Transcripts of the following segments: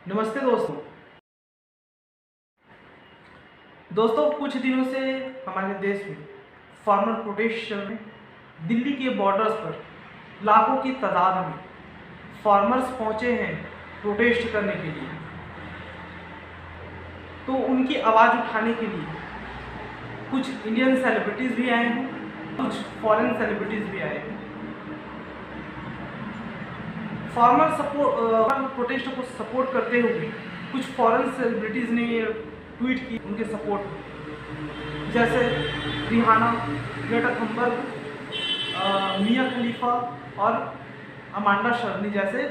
नमस्ते दोस्तों। कुछ दिनों से हमारे देश में फार्मर प्रोटेस्ट चल रहे हैं। दिल्ली के बॉर्डर्स पर लाखों की तादाद में फार्मर्स पहुंचे हैं प्रोटेस्ट करने के लिए। तो उनकी आवाज़ उठाने के लिए कुछ इंडियन सेलिब्रिटीज़ भी आए हैं, कुछ फॉरेन सेलिब्रिटीज़ भी आए हैं। फार्मर प्रोटेस्ट को सपोर्ट करते हुए कुछ फॉरेन सेलिब्रिटीज़ ने ट्वीट की उनके सपोर्ट में, जैसे रिहाना, ग्रेटा थंबर्ग, मिया खलीफा और अमांडा शर्नी जैसे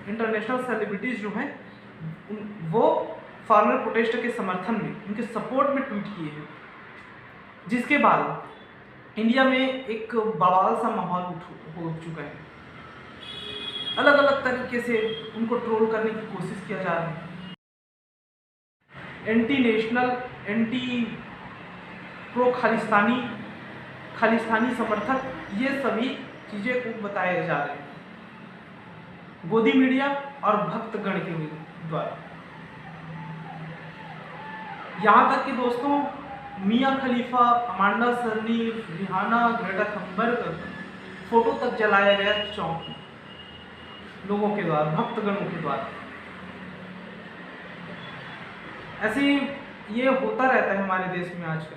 इंटरनेशनल सेलिब्रिटीज़ जो हैं वो फार्मर प्रोटेस्ट के समर्थन में, उनके सपोर्ट में ट्वीट किए हैं। जिसके बाद इंडिया में एक बवाल सा माहौल हो चुका है। अलग अलग तरीके से उनको ट्रोल करने की कोशिश किया जा रहा है। Anti national, anti pro Khalistani समर्थक, ये सभी चीज़ें को बताए जा रहे हैं गोदी मीडिया और भक्तगण के द्वारा। यहाँ तक कि दोस्तों मिया खलीफा, Amanda Charni, Rihanna, Greta थंबर्ग photo तक जलाया गया चौक में लोगों के द्वारा, भक्तगणों के द्वारा। ऐसे ये होता रहता है हमारे देश में आजकल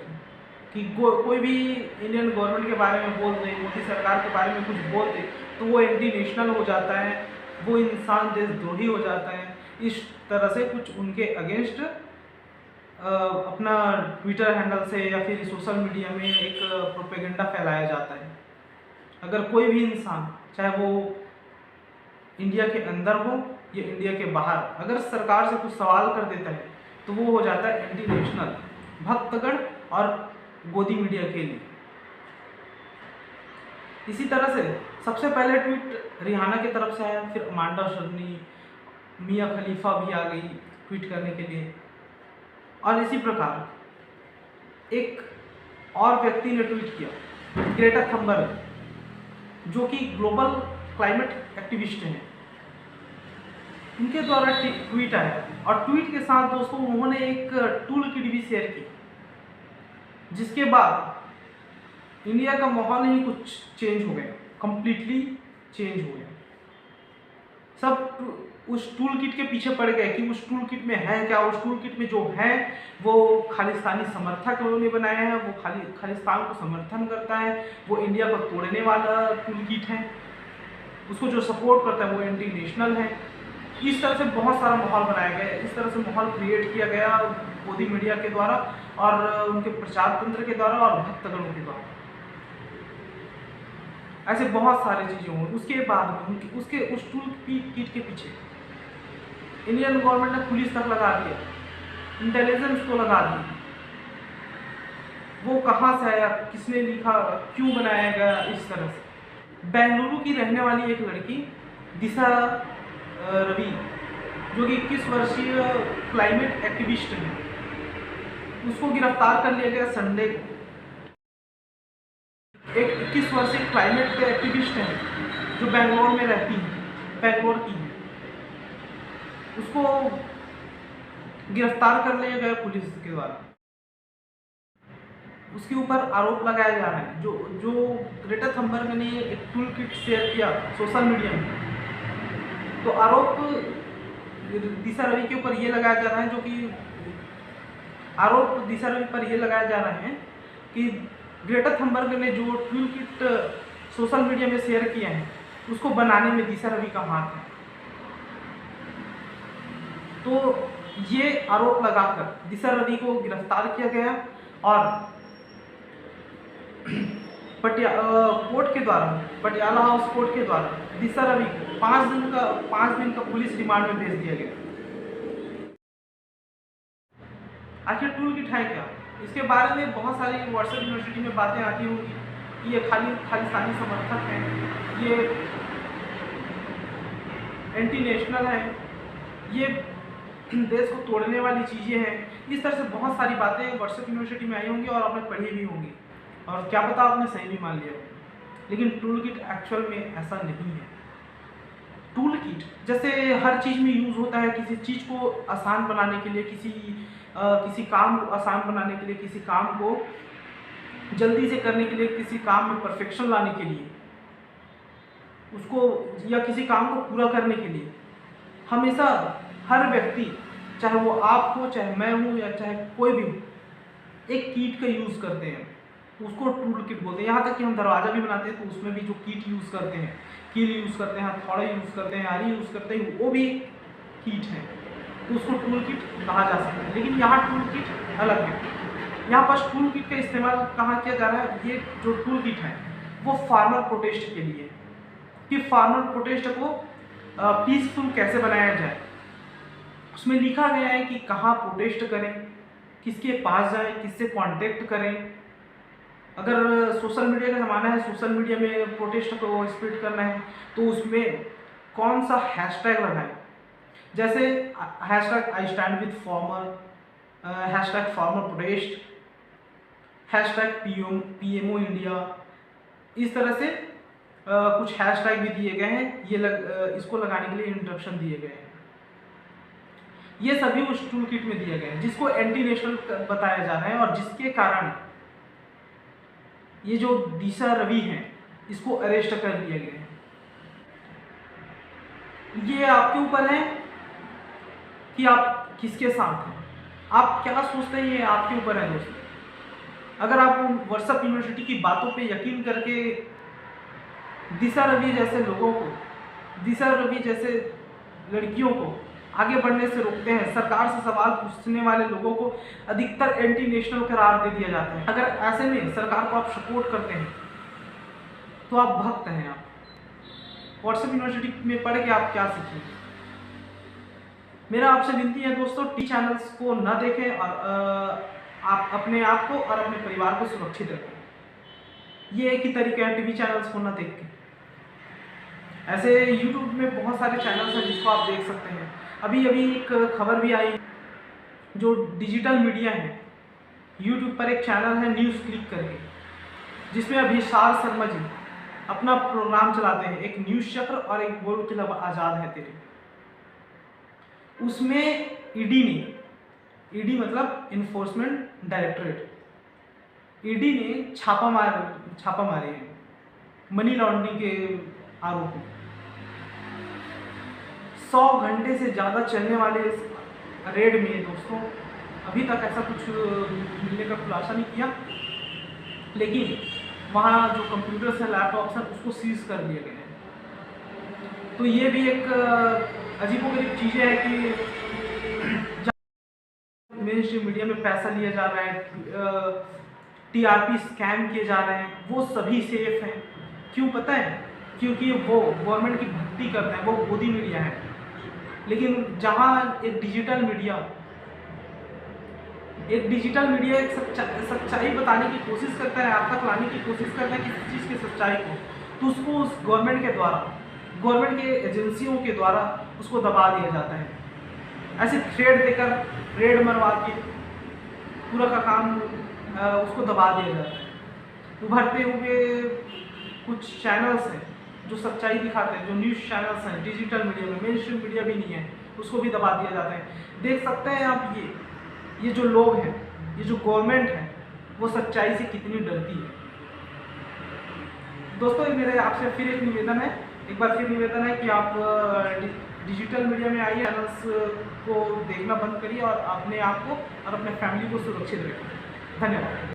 कि कोई भी इंडियन गवर्नमेंट के बारे में बोल दे, मोदी सरकार के बारे में कुछ बोल दे तो वो एंटी नेशनल हो जाता है, वो इंसान देशद्रोही हो जाता है। इस तरह से कुछ उनके अगेंस्ट अपना ट्विटर हैंडल से या फिर सोशल मीडिया में एक प्रोपेगेंडा फैलाया जाता है। अगर कोई भी इंसान, चाहे वो इंडिया के अंदर हो या इंडिया के बाहर, अगर सरकार से कुछ सवाल कर देता है तो वो हो जाता है एंटी नेशनल, भक्तगण और गोदी मीडिया के लिए। इसी तरह से सबसे पहले ट्वीट रिहाना की तरफ से आया, फिर अमांडा शर्नी, मिया खलीफा भी आ गई ट्वीट करने के लिए। और इसी प्रकार एक और व्यक्ति ने ट्वीट किया, ग्रेटा थंबर्ग, जो कि ग्लोबल क्लाइमेट एक्टिविस्ट हैं। उनके द्वारा ट्वीट आया और ट्वीट के साथ दोस्तों उन्होंने एक टूल किट भी शेयर की, जिसके बाद इंडिया का माहौल ही कुछ चेंज हो गया, कंप्लीटली चेंज हो गया। सब उस टूल किट के पीछे पड़ गए कि उस टूल किट में है क्या। उस टूल किट में जो है वो खालिस्तानी समर्थक उन्होंने बनाया है, वो खालिस्तान को समर्थन करता है, वो इंडिया को तोड़ने वाला टूल किट है, उसको जो सपोर्ट करता है वो एंटी नेशनल है। इस तरह से बहुत सारा माहौल बनाया गया, इस तरह से माहौल क्रिएट किया गया मोदी मीडिया के द्वारा और उनके प्रचार तंत्र के द्वारा और भक्तगणों के द्वारा। ऐसे बहुत सारी चीज़ें हुई। उसके बाद में उस टूल किट के पीछे इंडियन गवर्नमेंट ने पुलिस तक लगा दिया, इंटेलिजेंस को लगा दिया। वो कहाँ से आया, किसने लिखा, क्यों बनाया गया, इस तरह से। बेंगलुरु की रहने वाली एक लड़की दिशा रवि, जो कि 21 वर्षीय क्लाइमेट एक्टिविस्ट है, उसको गिरफ्तार कर लिया गया संडे को। एक 21 वर्षीय क्लाइमेट एक्टिविस्ट है जो बेंगलोर में रहती है, बेंगलोर की है, उसको गिरफ्तार कर लिया गया पुलिस के द्वारा। उसके ऊपर आरोप लगाया जा रहा है, जो ग्रेटा थंबर्ग ने एक टूल किट शेयर किया सोशल मीडिया में, तो आरोप दिशा रवि के ऊपर ये लगाया जा रहा है, जो कि आरोप दिशा रवि पर ये लगाया जा रहा है कि ग्रेटा थंबर्ग ने जो टूल किट सोशल मीडिया में शेयर किया है उसको बनाने में दिशा रवि का हाथ है। तो ये आरोप लगाकर दिशा रवि को गिरफ्तार किया गया और कोर्ट के द्वारा, पटियाला हाउस कोर्ट के द्वारा दिशा रवि को 5 दिन का पुलिस रिमांड में भेज दिया गया। आखिर टूल किट है क्या, इसके बारे में बहुत सारी व्हाट्सएप यूनिवर्सिटी में बातें आती होंगी कि ये खालिस्तानी समर्थक हैं, ये एंटी नेशनल है, ये देश को तोड़ने वाली चीज़ें हैं। इस तरह से बहुत सारी बातें व्हाट्सएप यूनिवर्सिटी में आई होंगी और आपने पढ़ी भी होंगी, और क्या पता आपने सही भी मान लिया हो। लेकिन टूल किट एक्चुअल में ऐसा नहीं है। टूल किट जैसे हर चीज़ में यूज़ होता है, किसी चीज़ को आसान बनाने के लिए, किसी काम को आसान बनाने के लिए, किसी काम को जल्दी से करने के लिए, किसी काम में परफेक्शन लाने के लिए, उसको या किसी काम को पूरा करने के लिए हमेशा हर व्यक्ति, चाहे वो आप हो, चाहे मैं हूँ, या चाहे कोई भी हो, एक किट का यूज़ करते हैं। उसको टूल किट बोलते हैं। यहाँ तक कि हम दरवाज़ा भी बनाते हैं तो उसमें भी जो किट यूज़ करते हैं, कील यूज़ करते हैं, हथौड़ा यूज़ करते हैं, आरी यूज़ करते हैं, वो भी किट है, तो उसको टूल किट कहा जा सकता है। लेकिन यहाँ टूल किट अलग है। यहाँ पर टूल किट का इस्तेमाल कहाँ किया जा रहा है? ये जो टूल किट है वो फार्मर प्रोटेस्ट के लिए, कि फार्मर प्रोटेस्ट को पीसफुल कैसे बनाया जाए। उसमें लिखा गया है कि कहाँ प्रोटेस्ट करें, किसके पास जाएं, किससे कांटेक्ट करें। अगर सोशल मीडिया का ज़माना है, सोशल मीडिया में प्रोटेस्ट को स्प्रेड करना है तो उसमें कौन सा हैशटैग लगाएं। जैसे hashtag I stand with farmer, hashtag farmer protest, hashtag PMO India, इस तरह से कुछ हैशटैग भी दिए गए हैं। इसको लगाने के लिए इंस्ट्रक्शन दिए गए हैं। ये सभी उस टूल किट में दिए गए हैं जिसको एंटी नेशनल बताया जा रहा है, और जिसके कारण ये जो दिशा रवि हैं इसको अरेस्ट कर लिया गया है। ये आपके ऊपर है कि आप किसके साथ हैं, आप क्या सोचते हैं, ये आपके ऊपर है दोस्तों। अगर आप व्हाट्सएप यूनिवर्सिटी की बातों पे यकीन करके दिशा रवि जैसे लोगों को, दिशा रवि जैसे लड़कियों को आगे बढ़ने से रोकते हैं, सरकार से सवाल पूछने वाले लोगों को अधिकतर एंटी नेशनल करार दे दिया जाता है। अगर ऐसे में सरकार को आप सपोर्ट करते हैं तो आप भक्त हैं। आप व्हाट्सएप यूनिवर्सिटी में पढ़ के आप क्या सीखेंगे? मेरा आपसे विनती है दोस्तों, टी चैनल्स को न देखें और आप अपने आप को और अपने परिवार को सुरक्षित रखें। ये एक ही तरीका है टीवी चैनल्स को न देख के। ऐसे यूट्यूब में बहुत सारे चैनल्स हैं जिसको आप देख सकते हैं। अभी एक खबर भी आई, जो डिजिटल मीडिया है, यूट्यूब पर एक चैनल है न्यूज़ क्लिक करके, जिसमें अभिसार शर्मा जी अपना प्रोग्राम चलाते हैं, एक न्यूज़ चक्र और एक बोल के लब आज़ाद है तेरे। उसमें ईडी मतलब इन्फोर्समेंट डायरेक्टरेट, ईडी ने छापा मारे हैं मनी लॉन्ड्रिंग के आरोप में। 100 घंटे से ज़्यादा चलने वाले इस रेड में दोस्तों अभी तक ऐसा कुछ मिलने का खुलासा नहीं किया, लेकिन वहाँ जो कंप्यूटर्स हैं, लैपटॉप्स हैं, उसको सीज कर दिए गए हैं। तो ये भी एक अजीबोगरीब चीज़ें हैं कि मेन स्ट्रीम मीडिया में पैसा लिया जा रहा है, टीआरपी स्कैम किए जा रहे हैं, वो सभी सेफ हैं। क्यों पता है? क्योंकि वो गवर्नमेंट की भक्ति करते हैं, वो गोदी मीडिया है। लेकिन जहाँ एक डिजिटल मीडिया एक सच्चाई बताने की कोशिश करता है, आप तक लाने की कोशिश करता है किसी चीज़ की सच्चाई को, तो उसको उस गवर्नमेंट के द्वारा, गवर्नमेंट के एजेंसियों के द्वारा उसको दबा दिया जाता है। ऐसे थ्रेड देकर, रेड मरवा के पूरा का काम उसको दबा दिया जाता है। उभरते हुए कुछ चैनल्स हैं जो सच्चाई दिखाते हैं, जो न्यूज़ चैनल्स हैं डिजिटल मीडिया में, मेन स्ट्रीम मीडिया भी नहीं है, उसको भी दबा दिया जाता है। देख सकते हैं आप ये जो लोग हैं, ये जो गवर्नमेंट है, वो सच्चाई से कितनी डरती है। दोस्तों मेरे आपसे फिर एक निवेदन है, एक बार फिर निवेदन है कि आप डिजिटल मीडिया में आइए, चैनल्स को देखना बंद करिए और अपने आप को और अपने फैमिली को सुरक्षित रखें। धन्यवाद।